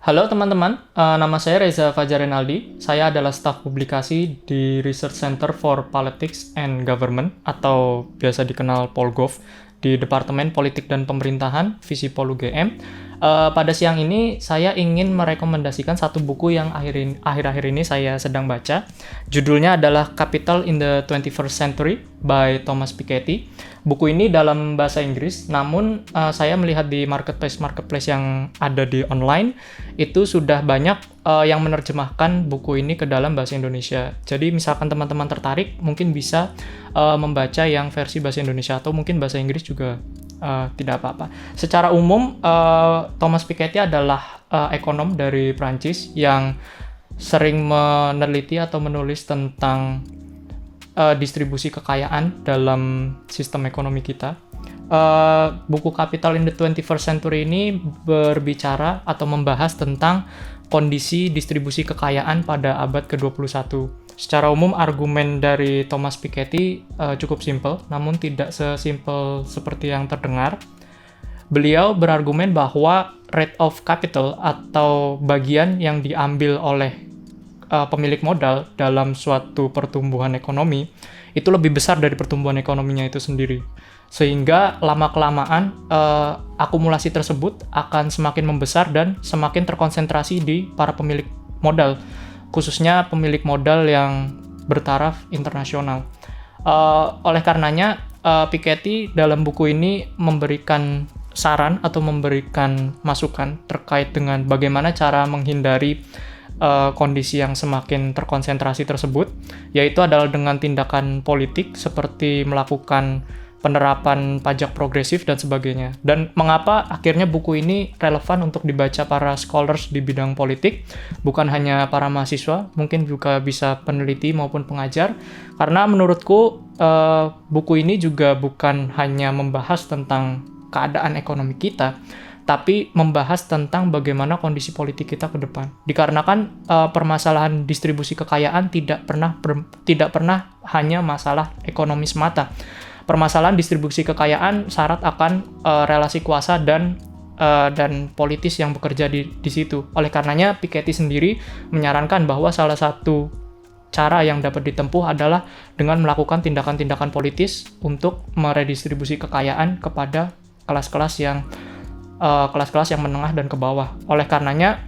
Halo teman-teman, nama saya Reza Fajar Renaldi. Saya adalah staf publikasi di Research Center for Politics and Government atau biasa dikenal Polgov di Departemen Politik dan Pemerintahan Visipol UGM. Pada siang ini saya ingin merekomendasikan satu buku yang akhir-akhir ini saya sedang baca. Judulnya adalah Capital in the 21st Century by Thomas Piketty. Buku ini dalam bahasa Inggris, namun saya melihat di marketplace yang ada di online, itu sudah banyak yang menerjemahkan buku ini ke dalam bahasa Indonesia. Jadi misalkan teman-teman tertarik, mungkin bisa membaca yang versi bahasa Indonesia atau mungkin bahasa Inggris juga tidak apa-apa. Secara umum, Thomas Piketty adalah ekonom dari Prancis yang sering meneliti atau menulis tentang distribusi kekayaan dalam sistem ekonomi kita. Buku Capital in the 21st Century ini berbicara atau membahas tentang kondisi distribusi kekayaan pada abad ke-21. Secara umum, argumen dari Thomas Piketty cukup simpel, namun tidak sesimpel seperti yang terdengar. Beliau berargumen bahwa rate of capital atau bagian yang diambil oleh pemilik modal dalam suatu pertumbuhan ekonomi itu lebih besar dari pertumbuhan ekonominya itu sendiri. Sehingga lama-kelamaan akumulasi tersebut akan semakin membesar dan semakin terkonsentrasi di para pemilik modal, khususnya pemilik modal yang bertaraf internasional. Oleh karenanya, Piketty dalam buku ini memberikan saran atau memberikan masukan terkait dengan bagaimana cara menghindari kondisi yang semakin terkonsentrasi tersebut, yaitu adalah dengan tindakan politik seperti melakukan penerapan pajak progresif dan sebagainya. Dan mengapa akhirnya buku ini relevan untuk dibaca para scholars di bidang politik, bukan hanya para mahasiswa, mungkin juga bisa peneliti maupun pengajar, karena menurutku buku ini juga bukan hanya membahas tentang keadaan ekonomi kita, tapi membahas tentang bagaimana kondisi politik kita ke depan. Dikarenakan permasalahan distribusi kekayaan tidak pernah hanya masalah ekonomi semata. Permasalahan distribusi kekayaan syarat akan relasi kuasa dan politis yang bekerja di situ. Oleh karenanya, Piketty sendiri menyarankan bahwa salah satu cara yang dapat ditempuh adalah dengan melakukan tindakan-tindakan politis untuk meredistribusi kekayaan kepada kelas-kelas yang menengah dan ke bawah. Oleh karenanya,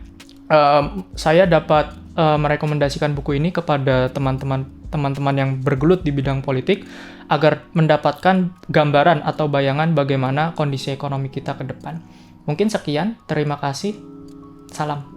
saya dapat merekomendasikan buku ini kepada teman-teman yang bergelut di bidang politik agar mendapatkan gambaran atau bayangan bagaimana kondisi ekonomi kita ke depan. Mungkin sekian, terima kasih. Salam.